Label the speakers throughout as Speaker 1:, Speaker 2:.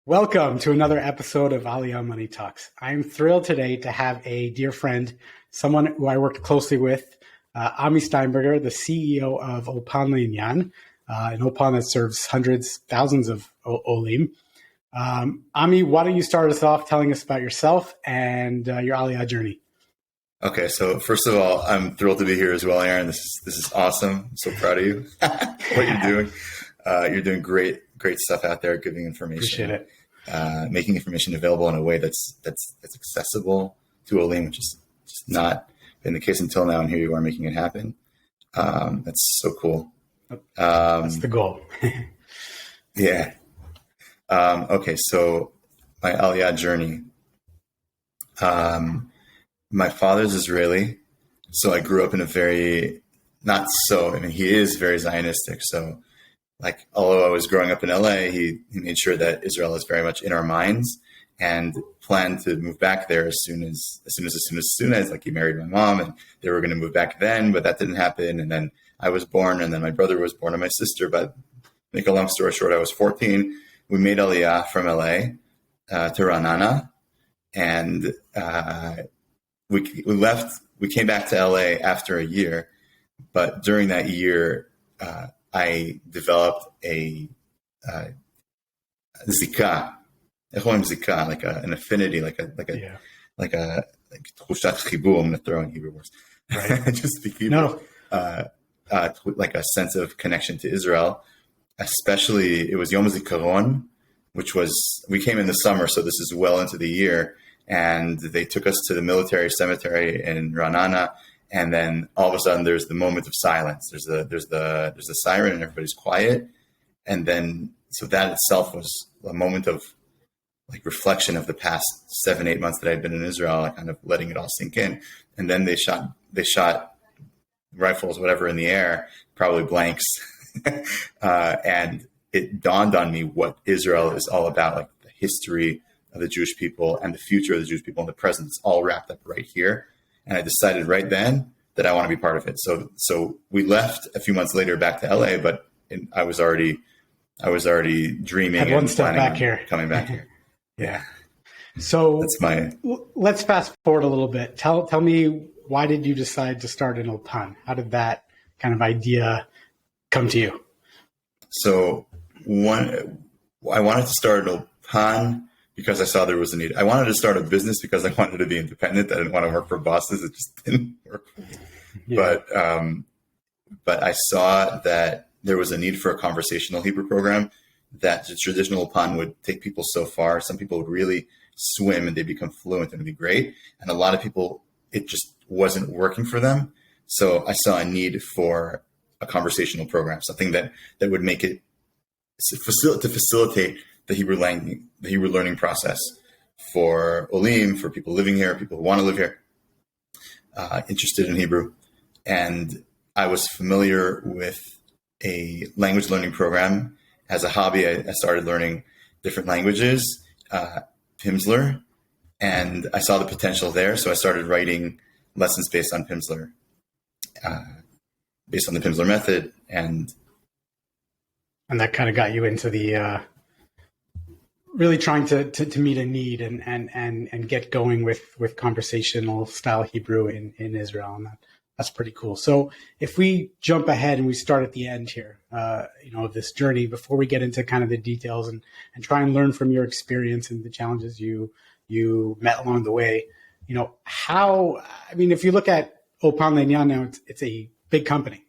Speaker 1: Welcome to another episode of Aliyah Money Talks. I'm thrilled today to have a dear friend, someone who I worked closely with, Ami Steinberger, the CEO of Ulpan La-Inyan, an Ulpan that serves hundreds, thousands of olim. Ami, why don't you start us off telling us about yourself and your Aliyah journey?
Speaker 2: Okay, so first of all, I'm thrilled to be here as well, Aaron. This is awesome. I'm so proud of you. What you're doing. You're doing great stuff out there, giving information.
Speaker 1: Appreciate it.
Speaker 2: Making information available in a way that's accessible to olim, which is just not been the case until now, and here you are making it happen. That's so cool.
Speaker 1: That's the goal.
Speaker 2: Yeah. Okay, so my Aliyah journey. My father's Israeli, so I grew up in a very, he is very Zionistic. So although I was growing up in LA, he made sure that Israel is very much in our minds and planned to move back there as soon as he married my mom, and they were going to move back then, but that didn't happen. And then I was born, and then my brother was born and my sister, but make a long story short, I was 14. We made Aliyah from LA to Ra'anana, and we came back to LA after a year, but during that year, I developed a zika, an affinity, like tchushat chibur. I'm going to throw in Hebrew words, right? Just speak Hebrew. No. Like a sense of connection to Israel. Especially, it was Yom Zikaron, we came in the summer, so this is well into the year, and they took us to the military cemetery in Ra'anana. And then all of a sudden, there's the moment of silence. There's the siren, and everybody's quiet. And then, so that itself was a moment of reflection of the past 7-8 months that I'd been in Israel, kind of letting it all sink in. And then they shot rifles, whatever, in the air, probably blanks, and it dawned on me what Israel is all about, the history of the Jewish people and the future of the Jewish people and the present. It's all wrapped up right here. And I decided right then that I want to be part of it. So we left a few months later back to LA, but I was already dreaming
Speaker 1: and one step back here,
Speaker 2: coming back here.
Speaker 1: Yeah. So let's fast forward a little bit. Tell me, why did you decide to start an Ulpan? How did that kind of idea come to you?
Speaker 2: So I wanted to start an Ulpan because I saw there was a need. I wanted to start a business because I wanted to be independent. I didn't want to work for bosses. It just didn't work for me. Yeah. But I saw that there was a need for a conversational Hebrew program, that the traditional Ulpan would take people so far. Some people would really swim and they become fluent and it'd be great. And a lot of people, it just wasn't working for them. So I saw a need for a conversational program, something that would make it to facilitate the Hebrew learning process for olim, for people living here, people who want to live here, interested in Hebrew. And I was familiar with a language learning program. As a hobby, I started learning different languages, Pimsleur, and I saw the potential there. So I started writing lessons based on Pimsleur, based on the Pimsleur method. And
Speaker 1: that kind of got you into the really trying to meet a need and get going with conversational style Hebrew in Israel. And that's pretty cool. So if we jump ahead and we start at the end here, of this journey, before we get into kind of the details and try and learn from your experience and the challenges you met along the way, if you look at Ulpan La-Inyan now, it's a big company.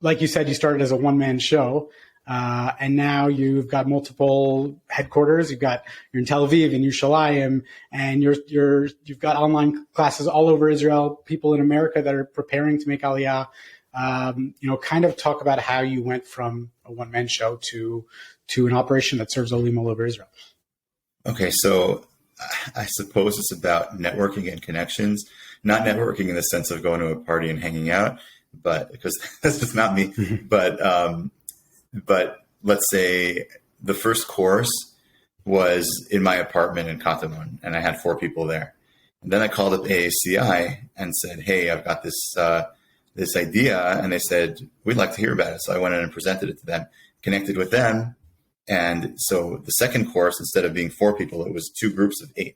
Speaker 1: Like you said, you started as a one-man show. And now you've got multiple headquarters. You're in Tel Aviv and Yerushalayim, and you've got online classes all over Israel. People in America that are preparing to make Aliyah. Kind of talk about how you went from a one-man show to an operation that serves olim all over Israel.
Speaker 2: Okay, so I suppose it's about networking and connections. Not networking in the sense of going to a party and hanging out, but because that's just not me. But let's say the first course was in my apartment in Katamon, and I had 4 people there. And then I called up AACI and said, "Hey, I've got this idea," and they said, "We'd like to hear about it." So I went in and presented it to them, connected with them, And so the second course, instead of being 4 people, it was 2 groups of 8.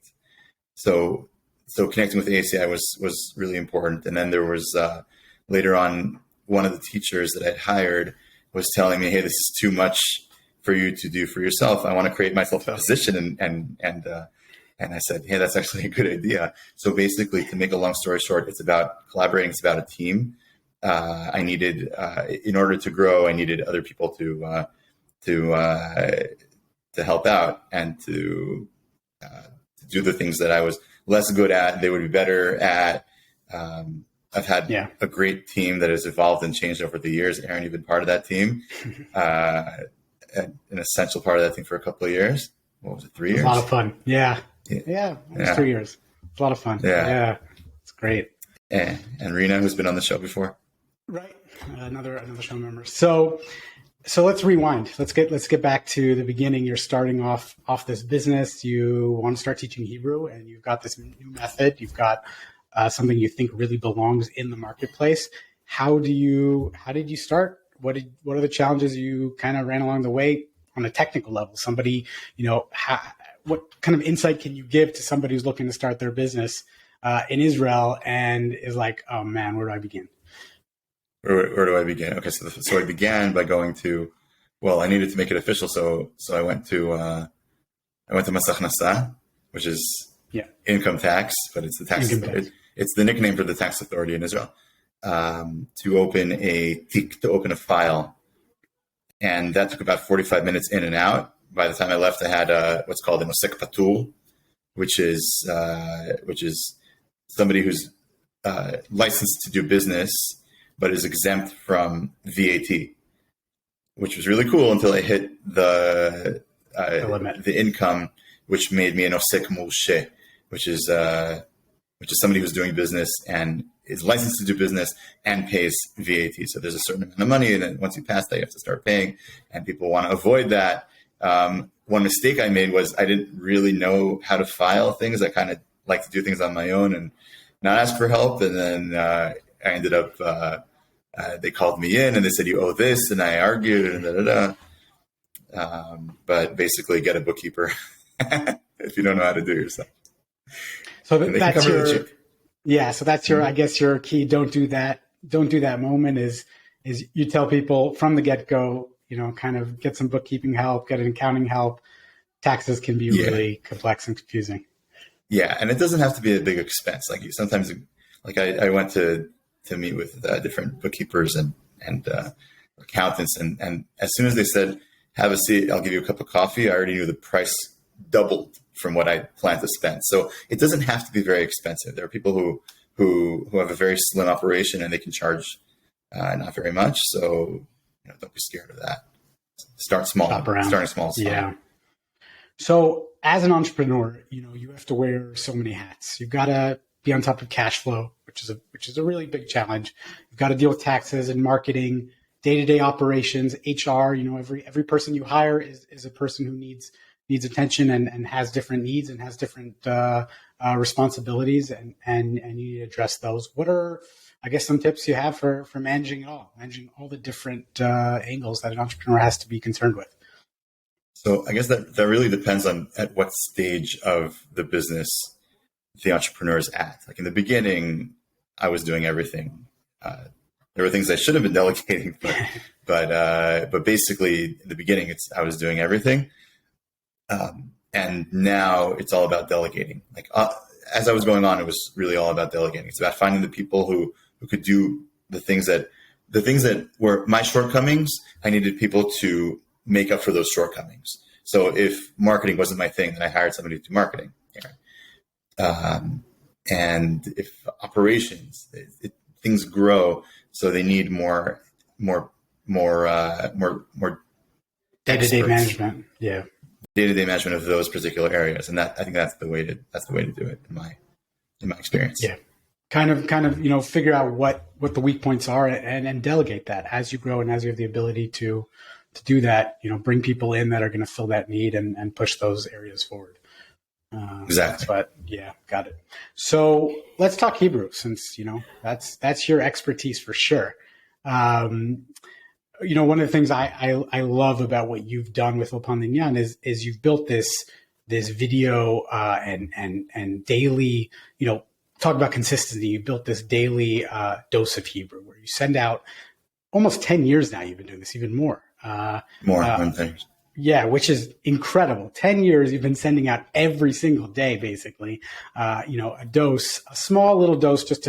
Speaker 2: So connecting with the ACI was really important. And then there was later on, one of the teachers that I'd hired was telling me, "Hey, this is too much for you to do for yourself. I want to create myself a position." And I said, "Hey, that's actually a good idea." So basically, to make a long story short, it's about collaborating. It's about a team. I needed, in order to grow, I needed other people to help out and to do the things that I was less good at. They would be better at. I've had a great team that has evolved and changed over the years. Aaron, you've been part of that team, an essential part of that team for a couple of years. What was it, 3 years?
Speaker 1: A lot of fun. Yeah. It was 3 years. It's a lot of fun. Yeah. It's great.
Speaker 2: And Rena, who's been on the show before.
Speaker 1: Right. Another show member. So let's rewind. Let's get back to the beginning. You're starting off this business. You want to start teaching Hebrew, and you've got this new method. You've got something you think really belongs in the marketplace. How did you start? What are the challenges you kind of ran along the way on a technical level? Somebody, what kind of insight can you give to somebody who's looking to start their business in Israel and is like, "Oh man, where do I begin?"
Speaker 2: Where do I begin? Okay, so I began by going to, I needed to make it official, so I went to Mas הכנסה, which is income tax, but it's the tax. It's the nickname for the tax authority in Israel, to open a file, and that took about 45 minutes in and out. By the time I left, I had what's called an osek patur, which is somebody who's licensed to do business but is exempt from VAT, which was really cool until I hit the income, which made me an osek mulshe, which is somebody who's doing business and is licensed to do business and pays VAT. So there's a certain amount of money, and then once you pass that, you have to start paying, and people want to avoid that. One mistake I made was I didn't really know how to file things. I kind of like to do things on my own and not ask for help. And then I ended up, they called me in and they said, "You owe this," and I argued and but basically, get a bookkeeper if you don't know how to do it yourself.
Speaker 1: So that's your, I guess your key. Don't do that moment is you tell people from the get-go, kind of get some bookkeeping help, get an accounting help. Taxes can be really complex and confusing.
Speaker 2: Yeah. And it doesn't have to be a big expense. Like sometimes, like I went to meet with different bookkeepers and accountants. And as soon as they said, "Have a seat, I'll give you a cup of coffee," I already knew the price doubled from what I planned to spend. So it doesn't have to be very expensive. There are people who have a very slim operation and they can charge not very much. So don't be scared of that. Start small. Starting small.
Speaker 1: Yeah. So as an entrepreneur, you have to wear so many hats. You've got to be on top of cash flow, which is a really big challenge. You've got to deal with taxes and marketing, day-to-day operations, HR. Every person you hire is a person who needs attention and has different needs and has different responsibilities, and you need to address those. What are, I guess, some tips you have for managing all the different angles that an entrepreneur has to be concerned with?
Speaker 2: So I guess that really depends on at what stage of the business the entrepreneur is at. Like in the beginning, I was doing everything. There were things I should have been delegating, but basically in the beginning, I was doing everything. And now it's all about delegating. Like as I was going on, it was really all about delegating. It's about finding the people who could do the things that were my shortcomings. I needed people to make up for those shortcomings. So if marketing wasn't my thing, then I hired somebody to do marketing. And if operations, things grow, so they need more
Speaker 1: day-to-day management. Yeah.
Speaker 2: Day-to-day management of those particular areas, and I think that's the way to do it in my experience.
Speaker 1: Yeah, kind of figure out what the weak points are and delegate that as you grow and as you have the ability to do that. Bring people in that are going to fill that need and push those areas forward.
Speaker 2: Exactly.
Speaker 1: But yeah, got it. So let's talk Hebrew, since that's your expertise for sure. One of the things I love about what you've done with Ulpan La-Inyan is you've built this video and daily, talk about consistency. You built this daily dose of Hebrew where you send out almost 10 years now. You've been doing this, even more.
Speaker 2: More than things.
Speaker 1: Yeah, which is incredible. 10 years you've been sending out every single day, basically, a dose, a small little dose just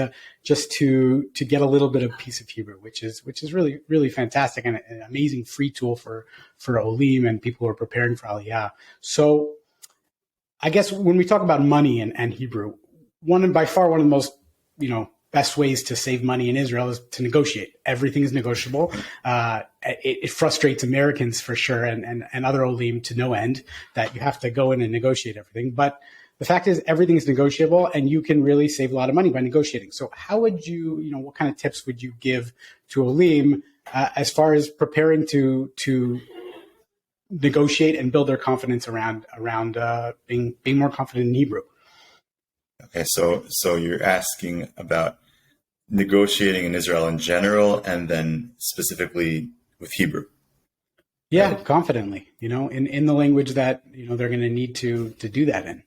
Speaker 1: to get a little bit of piece of Hebrew, which is really, really fantastic and an amazing free tool for olim and people who are preparing for Aliyah. So I guess when we talk about money and Hebrew, by far one of the most, best ways to save money in Israel is to negotiate. Everything is negotiable. It frustrates Americans for sure and other olim to no end that you have to go in and negotiate everything. But the fact is everything is negotiable and you can really save a lot of money by negotiating. So how would you, what kind of tips would you give to olim as far as preparing to negotiate and build their confidence around being more confident in Hebrew?
Speaker 2: Okay, so you're asking about negotiating in Israel in general, and then specifically with Hebrew.
Speaker 1: Yeah,
Speaker 2: right?
Speaker 1: Confidently, in the language that they're going to need to do that in.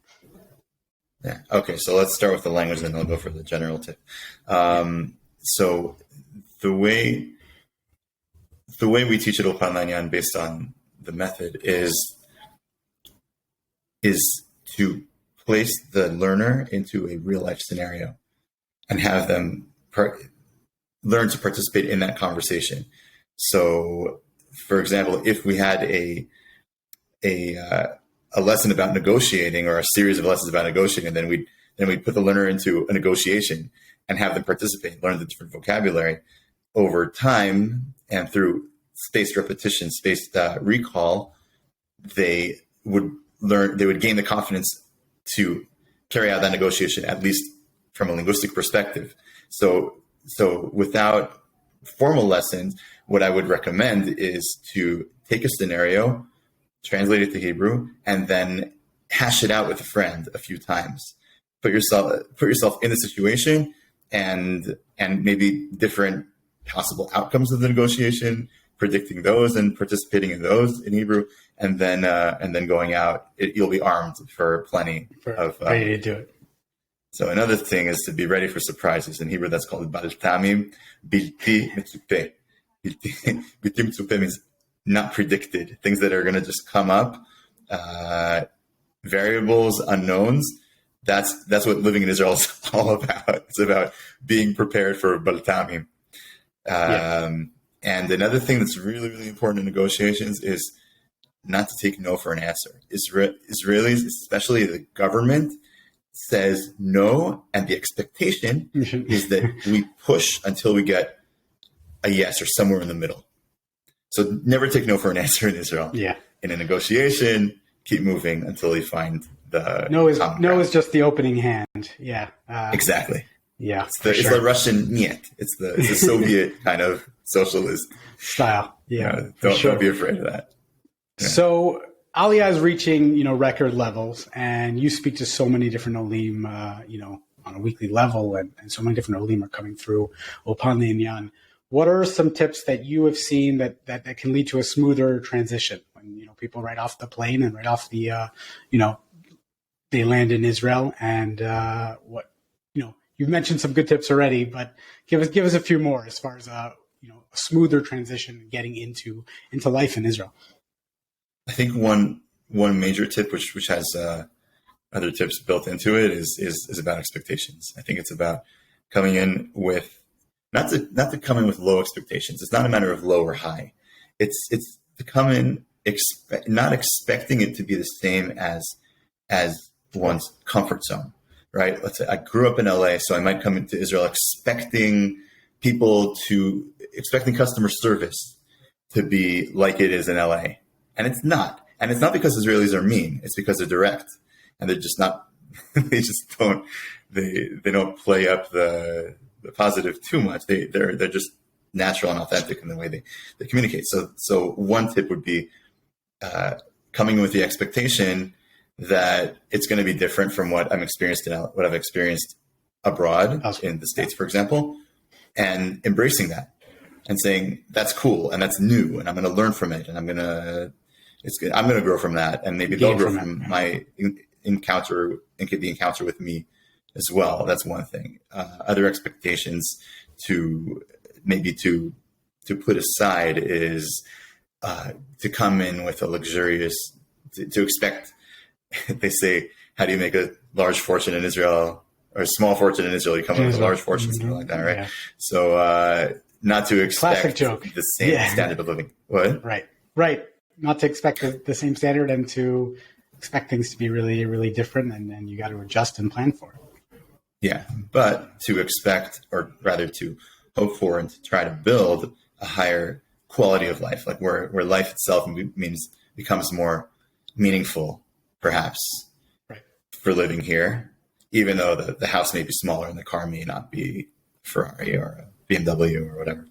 Speaker 2: Yeah. Okay, so let's start with the language, then I'll go for the general tip. So the way we teach at Ulpan La-Inyan based on the method is to place the learner into a real life scenario and have them learn to participate in that conversation. So, for example, if we had a lesson about negotiating or a series of lessons about negotiating, then we'd put the learner into a negotiation and have them participate, learn the different vocabulary over time, and through spaced repetition, spaced recall, they would gain the confidence to carry out that negotiation, at least from a linguistic perspective. So without formal lessons, what I would recommend is to take a scenario, translate it to Hebrew, and then hash it out with a friend a few times. Put yourself in the situation and maybe different possible outcomes of the negotiation, predicting those and participating in those in Hebrew, and then going out. You'll be armed for plenty of
Speaker 1: ready to do it.
Speaker 2: So another thing is to be ready for surprises. In Hebrew, that's called baltamim, bilti mitzupe. Bilti mitzupe means not predicted, things that are going to just come up, variables, unknowns. That's what living in Israel is all about. It's about being prepared for baltamim. And another thing that's really, really important in negotiations is not to take no for an answer. Israelis, especially the government, says no, and the expectation is that we push until we get a yes or somewhere in the middle. So never take no for an answer in Israel.
Speaker 1: Yeah. In
Speaker 2: a negotiation, keep moving until you find the
Speaker 1: no is just the opening hand. Yeah.
Speaker 2: Exactly.
Speaker 1: Yeah.
Speaker 2: It's the Russian niet. It's the Soviet kind of socialist
Speaker 1: style. Yeah.
Speaker 2: Don't be afraid of that. Yeah.
Speaker 1: So Aliyah is reaching, record levels, and you speak to so many different olim, on a weekly level, and so many different olim are coming through Ulpan La-Inyan. What are some tips that you have seen that can lead to a smoother transition when, people right off the plane and right off the, they land in Israel, and you've mentioned some good tips already, but give us a few more as far as a smoother transition getting into life in Israel.
Speaker 2: I think one major tip, which has other tips built into it, is about expectations. I think it's about coming in with not to come in with low expectations. It's not a matter of low or high. It's to come in not expecting it to be the same as one's comfort zone, right? Let's say I grew up in LA, so I might come into Israel expecting customer service to be like it is in LA. And it's not. And it's not because Israelis are mean. It's because they're direct. And they're just not, they don't play up the positive too much. They're just natural and authentic in the way they communicate. So one tip would be coming with the expectation that it's going to be different from what I've experienced abroad in the States, for example, and embracing that. and saying that's cool and that's new and I'm going to learn from it and I'm going to grow from that, and maybe they'll grow from my encounter with me as well. That's one thing. Other expectations to put aside is to come in with a luxurious, to expect. They say, how do you make a large fortune in Israel or a small fortune in Israel? You come in with a large fortune, something like that, right? Yeah. So not to expect the same standard of living. What?
Speaker 1: Right. Not to expect the same standard, and to expect things to be really, really different, and you got to adjust and plan for it.
Speaker 2: Yeah, but to expect, or rather to hope for, and to try to build a higher quality of life, like where life itself becomes more meaningful, perhaps, for living here, even though the house may be smaller and the car may not be Ferrari or a BMW or whatever.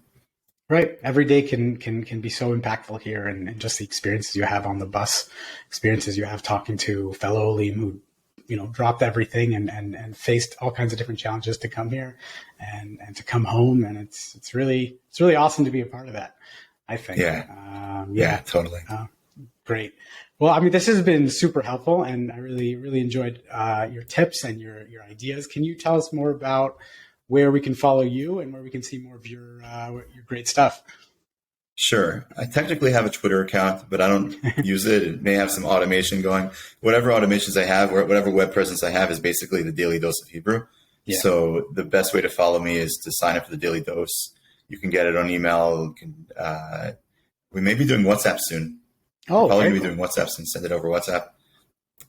Speaker 1: Right. Every day can be so impactful here, and just the experiences you have on the bus, experiences you have talking to fellow olim who, dropped everything and faced all kinds of different challenges to come here and to come home. And it's really awesome to be a part of that, I think.
Speaker 2: Yeah, totally.
Speaker 1: Great. Well, I mean, this has been super helpful, and I really, really enjoyed your tips and your ideas. Can you tell us more about where we can follow you and where we can see more of your great stuff?
Speaker 2: Sure. I technically have a Twitter account, but I don't use it. It may have some automation going. Whatever automations I have, or whatever web presence I have, is basically the Daily Dose of Hebrew. Yeah. So the best way to follow me is to sign up for the Daily Dose. You can get it on email. We may be doing WhatsApp soon.
Speaker 1: Oh,
Speaker 2: probably be doing WhatsApp soon. Send it over WhatsApp.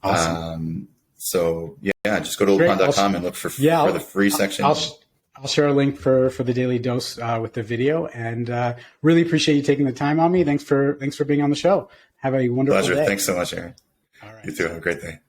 Speaker 1: Awesome.
Speaker 2: So just go to ulpan.com and look for the free section.
Speaker 1: I'll share a link for the Daily Dose with the video, and really appreciate you taking the time on me. Thanks for being on the show. Have a wonderful
Speaker 2: Pleasure.
Speaker 1: day.
Speaker 2: Thanks so much, Aaron.
Speaker 1: All right.
Speaker 2: You too. Have a great day.